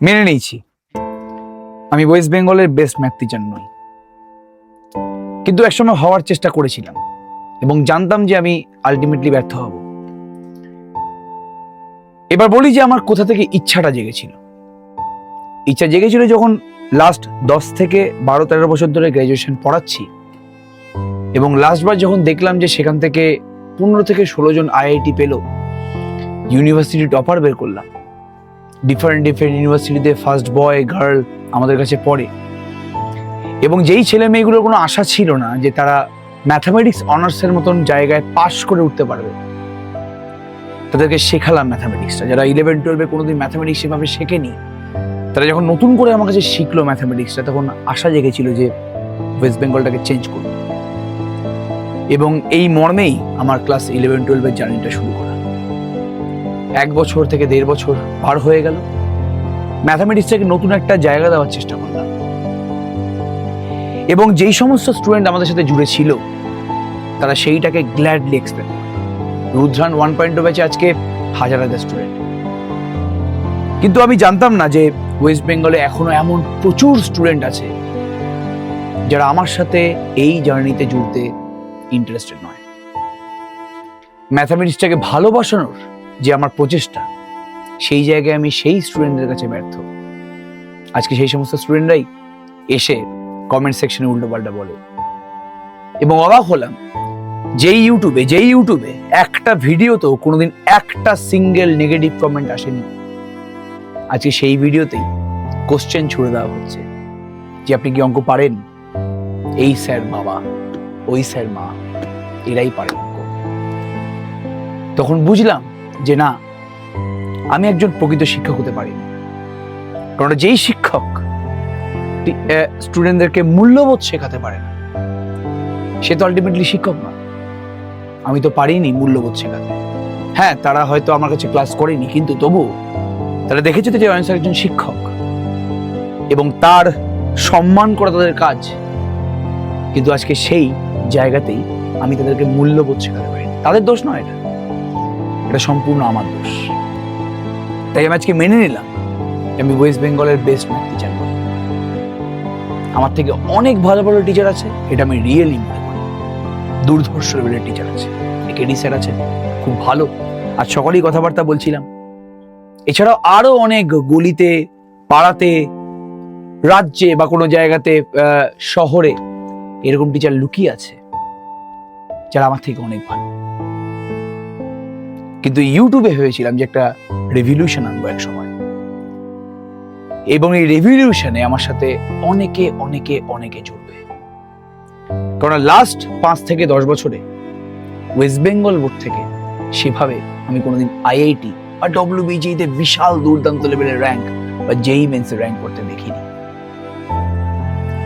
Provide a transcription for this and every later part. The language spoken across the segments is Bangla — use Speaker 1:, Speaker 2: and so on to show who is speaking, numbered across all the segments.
Speaker 1: মেনে নিয়েছি আমি ওয়েস্ট বেঙ্গলের বেস্ট ম্যাথ টিচার নই, কিন্তু একসময় হওয়ার চেষ্টা করেছিলাম এবং জানতাম যে আমি আলটিমেটলি ব্যর্থ হব। এবার বলি যে আমার কোথা থেকে ইচ্ছাটা জেগেছিল। ইচ্ছা জেগেছিল যখন লাস্ট 10 থেকে 12-13 বছর ধরে গ্র্যাজুয়েশন পড়াচ্ছি এবং লাস্টবার যখন দেখলাম যে সেখান থেকে 15 থেকে 16 জন আইআইটি পেল, ইউনিভার্সিটি টপার বের করলাম, ডিফারেন্ট ইউনিভার্সিটিতে ফার্স্ট বয় গার্ল আমাদের কাছে পড়ে, এবং যেই ছেলে মেয়েগুলোর কোনো আশা ছিল না যে তারা ম্যাথামেটিক্স অনার্সের মতন জায়গায় পাশ করে উঠতে পারবে, তাদেরকে শেখালাম ম্যাথামেটিক্সটা। যারা 11-12-এ কোনোদিন ম্যাথামেটিক্স সেভাবে শেখেনি, তারা যখন নতুন করে আমার কাছে শিখলো ম্যাথামেটিক্সটা, তখন আশা জেগেছিল যে ওয়েস্ট বেঙ্গলটাকে চেঞ্জ করবে। এবং এই মর্মেই আমার ক্লাস 11-12-এর জার্নিটা শুরু করা। 1 বছর থেকে 1.5 বছর পার হয়ে গেল, ম্যাথামেটিক্সটাকে নতুন একটা জায়গা দেওয়ার চেষ্টা করলাম। এবং যেই সমস্ত স্টুডেন্ট আমাদের সাথে জুড়ে ছিল, তারা সেইটাকে গ্ল্যাডলি এক্সপ্লেন করে। রুদ্রান 1.0 ব্যাচে আজকে হাজার স্টুডেন্ট। কিন্তু আমি জানতাম না যে ওয়েস্ট বেঙ্গলে এখনো এমন প্রচুর স্টুডেন্ট আছে যারা আমার সাথে এই জার্নিতে জুড়তে ইন্টারেস্টেড নয়। ম্যাথামেটিক্সটাকে ভালোবাসানোর যে আমার প্রচেষ্টা, সেই জায়গায় আমি সেই স্টুডেন্টদের কাছে ব্যর্থ। আজকে সেই সমস্ত স্টুডেন্টরাই এসে কমেন্ট সেকশনে উল্টোপাল্টা বলে, এবং অবাক হলাম যেই ইউটিউবে একটা ভিডিওতেও কোনোদিন একটা সিঙ্গেল নেগেটিভ কমেন্ট আসেনি, আজকে সেই ভিডিওতেই কোশ্চেন ছুড়ে দেওয়া হচ্ছে যে আপনি কি অঙ্ক পারেন? এই স্যার বাবা, ওই স্যার মা, এরাই পারে অঙ্ক। তখন বুঝলাম যে না, আমি একজন প্রকৃত শিক্ষক হতে পারি, কারণ যেই শিক্ষক স্টুডেন্টদেরকে মূল্যবোধ শেখাতে পারে না, সে তো আলটিমেটলি শিক্ষক না। আমি তো পারিনি মূল্যবোধ শেখাতে। হ্যাঁ, তারা হয়তো আমার কাছে ক্লাস করেনি, কিন্তু তবু তারা দেখেছে যে অয়ন স্যার একজন শিক্ষক এবং তার সম্মান করা তাদের কাজ। কিন্তু আজকে সেই জায়গাতেই আমি তাদেরকে মূল্যবোধ শেখাতে পারি। তাদের দোষ নয়, এটা সম্পূর্ণ আমার দোষ। তাই আমি আজকে মেনে নিলাম আমি ওয়েস্ট বেঙ্গলের বেস্ট ম্যাথ টিচার নই। আমার থেকে অনেক ভালো ভালো টিচার আছে, এটা আমি রিয়েলি মনে করি। দুর্ধর্ষ লেভেলের টিচার আছে, কেডি স্যার আছে, খুব ভালো। আজ সকালেই কথাবার্তা বলছিলাম। এছাড়াও আরো অনেক গলিতে, পাড়াতে, রাজ্যে বা কোনো জায়গাতে, শহরে এরকম টিচার লুকিয়ে আছে যারা আমার থেকে অনেক ভালো। কিন্তু ইউটিউবে ভেবেছিলাম যে একটা রেভলিউশন আনবো এক সময়, এবং এই রেভলিউশনে আমার সাথে অনেকে অনেকে অনেকে জুড়বে। কারণ লাস্ট 5 থেকে 10 বছরে ওয়েস্ট বেঙ্গল বোর্ড থেকে সেভাবে আমি কোনোদিন আইআইটি বা ডব্লিউবিজিতে বিশাল দুর্দান্ত লেভেলের র্যাঙ্ক বা জেই মেন্সের র্যাঙ্ক করতে দেখিনি।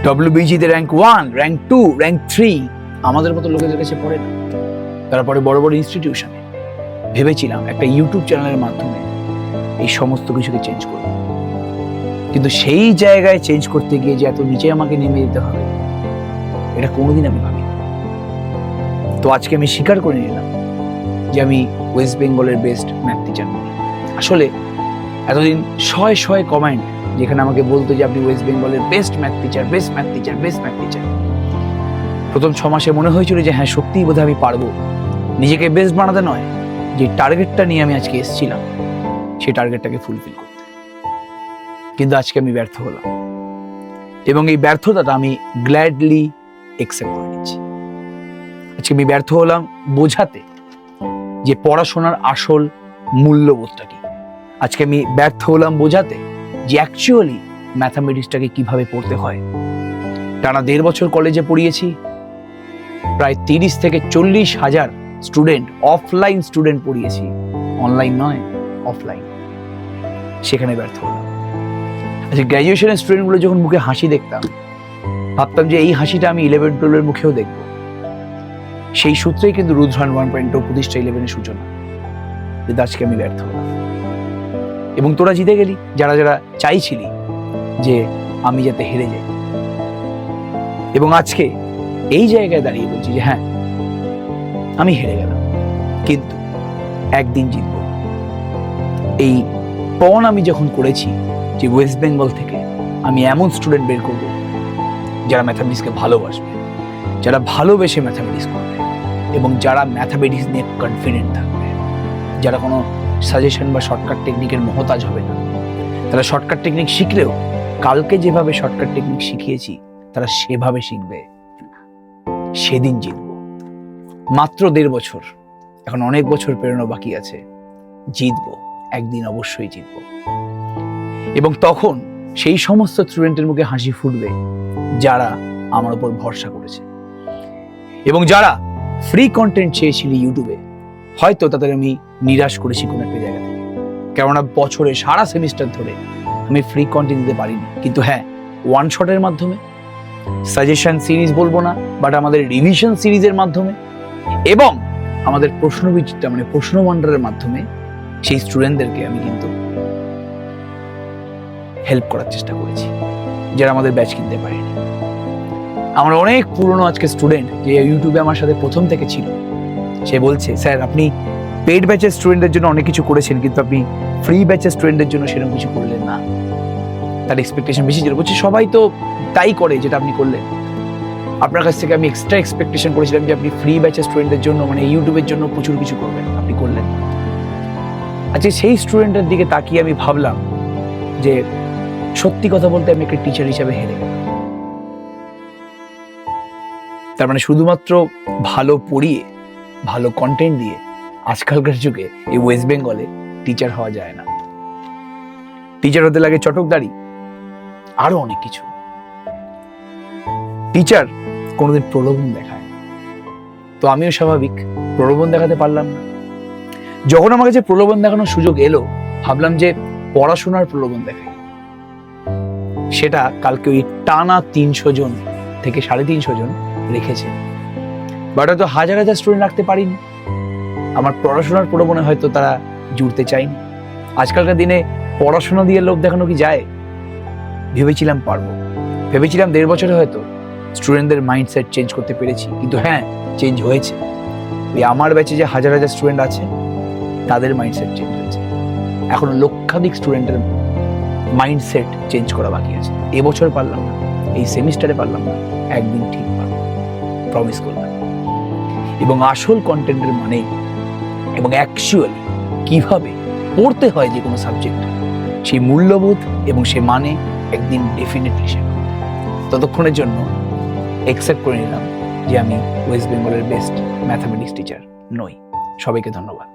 Speaker 1: ডব্লিউবিজিতে র্যাঙ্ক 1, র্যাঙ্ক 2, র্যাঙ্ক 3 আমাদের মতো লোকেদের কাছে পড়ে না। তারপরে বড় বড় ইনস্টিটিউশনে ভেবেছিলাম একটা ইউটিউব চ্যানেলের মাধ্যমে এই সমস্ত কিছুকে চেঞ্জ করব, কিন্তু সেই জায়গায় চেঞ্জ করতে গিয়ে যে এত নিচে আমাকে নেমে যেতে হবে, এটা কোনোদিন আমি ভাবিনি। তো আজকে আমি স্বীকার করে নিলাম যে আমি ওয়েস্ট বেঙ্গলের বেস্ট ম্যাথ টিচার নই। আসলে এতদিন শয়ে কমেন্ট যেখানে আমাকে বলতো যে আপনি ওয়েস্ট বেঙ্গলের best math teacher, best math teacher, best math teacher. প্রথম 6 মাসে মনে হয়েছিল যে হ্যাঁ, সত্যিই বোধহয় আমি পারবো। নিজেকে বেস্ট বানাতে নয়, যে টার্গেটটা নিয়ে আমি আজকে এসেছিলাম সেই টার্গেটটাকে ফুলফিল করতে। কিন্তু আজকে আমি ব্যর্থ হলাম, এবং এই ব্যর্থতাটা আমি গ্ল্যাডলি একসেপ্ট করে নিচ্ছি। আজকে আমি ব্যর্থ হলাম বোঝাতে যে পড়াশোনার আসল মূল্যবোধটা কি। আজকে আমি ব্যর্থ হলাম বোঝাতে যে অ্যাকচুয়ালি ম্যাথামেটিক্সটাকে কিভাবে পড়তে হয়। টানা 1.5 বছর কলেজে পড়িয়েছি, প্রায় 30 থেকে 40 হাজার স্টুডেন্ট, অফলাইন স্টুডেন্ট পড়িয়েছি, অনলাইন নয়, অফলাইন। সেখানে ব্যর্থ হলাম। আচ্ছা, গ্র্যাজুয়েশনের স্টুডেন্টগুলো যখন মুখে হাসি দেখতাম, ভাবতাম যে এই হাসিটা আমি 11-12-এর মুখেও দেখবো। সেই সূত্রেই কিন্তু রুদ্রান 1.0 প্রতিষ্ঠা 11-এর সূচনা। কিন্তু আজকে আমি ব্যর্থ হলাম, এবং তোরা জিতে গেলি যারা যারা চাইছিলি যে আমি যাতে হেরে যাই। এবং আজকে এই জায়গায় দাঁড়িয়ে বলছি যে হ্যাঁ, আমি হেরে গেলাম, কিন্তু একদিন জিতব। এই পণ আমি যখন করেছি যে ওয়েস্ট বেঙ্গল থেকে আমি এমন স্টুডেন্ট বের করব যারা ম্যাথামেটিক্সকে ভালোবাসবে, যারা ভালোবেসে ম্যাথামেটিক্স করবে এবং যারা ম্যাথামেটিক্স নিয়ে কনফিডেন্ট থাকবে, যারা কোনো সাজেশন বা শর্টকাট টেকনিকের মহতাজ হবে না। তারা শর্টকাট টেকনিক শিখলেও কালকে যেভাবে শর্টকাট টেকনিক শিখিয়েছি তারা সেভাবে শিখবে, সেদিন জিতবো। মাত্র 1.5 বছর, এখন অনেক বছর পেরোনো বাকি আছে। জিতবো, একদিন অবশ্যই জিতবো। এবং তখন সেই সমস্ত স্টুডেন্টের মুখে হাসি ফুটবে যারা আমার উপর ভরসা করেছে এবং যারা ফ্রি কন্টেন্ট চেয়েছিল ইউটিউবে। হয়তো তাদের আমি নিরাশ করেছি কোনো একটা জায়গা থেকে, কেননা বছরে সারা সেমিস্টার ধরে আমি ফ্রি কন্টেন্ট দিতে পারিনি। কিন্তু হ্যাঁ, ওয়ান শটের মাধ্যমে, সাজেশন সিরিজ বলবো না, বাট আমাদের রিভিশন সিরিজের মাধ্যমে এবং আমাদের প্রশ্নবিচিত্রা মানে প্রশ্ন ভান্ডারের মাধ্যমে সেই স্টুডেন্টদেরকে আমি কিন্তু হেল্প করার চেষ্টা করেছি, যারা আমাদের ব্যাচ কিনতে পারেনি। আমার অনেক পুরনো আজকে স্টুডেন্ট যে ইউটিউবে আমার সাথে প্রথম থেকে ছিল, সে বলছে, স্যার আপনি পেড ব্যাচের স্টুডেন্টদের জন্য অনেক কিছু করেছেন, কিন্তু আপনি ফ্রি ব্যাচের স্টুডেন্টদের জন্য সেরকম কিছু করলেন না। তার এক্সপেকটেশন বেশি ছিল। বলছি সবাই তো তাই করে যেটা আপনি করলেন। আপনার কাছ থেকে আমি এক্সট্রা এক্সপেকটেশন করেছিলাম যে আপনি ফ্রি ব্যাচের স্টুডেন্টদের জন্য মানে ইউটিউবের জন্য প্রচুর কিছু করবেন, আপনি করলেন। আচ্ছা, সেই স্টুডেন্টের দিকে তাকিয়ে আমি ভাবলাম যে সত্যি কথা বলতে আমি একটা টিচার হিসেবে হেরে গেলাম। তার মানে শুধুমাত্র ভালো পড়িয়ে, ভালো কন্টেন্ট দিয়ে আজকালকার যুগে এই ওয়েস্ট বেঙ্গলে টিচার হওয়া যায় না। টিচার হতে লাগে চটকদারি, আরো অনেক কিছু। টিচার কোনোদিন প্রলোভন দেখায় না। তো আমিও স্বাভাবিক প্রলোভন দেখাতে পারলাম না। যখন আমার কাছে প্রলোভন দেখানোর সুযোগ এলো, ভাবলাম যে পড়াশোনার প্রলোভন দেখাই। সেটা কালকে ওই টানা 300 জন থেকে 350 জন রেখেছে, বাট হয়তো হাজার হাজার স্টুডেন্ট রাখতে পারিনি। আমার পড়াশোনার প্রলোভনে হয়তো তারা জুড়তে চায়নি। আজকালকার দিনে পড়াশোনা দিয়ে লোভ দেখানো কি যায়? ভেবেছিলাম পারবো, ভেবেছিলাম 1.5 বছরে হয়তো স্টুডেন্টদের মাইন্ডসেট চেঞ্জ করতে পেরেছি। কিন্তু হ্যাঁ, চেঞ্জ হয়েছে। ওই আমার ব্যাচে যে হাজার হাজার স্টুডেন্ট আছে তাদের মাইন্ডসেট চেঞ্জ হয়েছে। এখনো লক্ষাধিক স্টুডেন্টের মাইন্ডসেট চেঞ্জ করা বাকি আছে। এবছর পারলাম না, এই সেমিস্টারে পারলাম না, একদিন ঠিক পারবো, প্রমিস করলাম। এবং আসল কন্টেন্টের মানে এবং অ্যাকচুয়ালি কিভাবে পড়তে হয় যে কোনো সাবজেক্ট, সেই মূল্যবোধ এবং সে মানে একদিন ডেফিনেটলি শেখা। ততক্ষণের জন্য অ্যাকসেপ্ট করে নিলাম যে আমি ওয়েস্ট বেঙ্গলের বেস্ট ম্যাথামেটিক্স টিচার নই। সবাইকে ধন্যবাদ।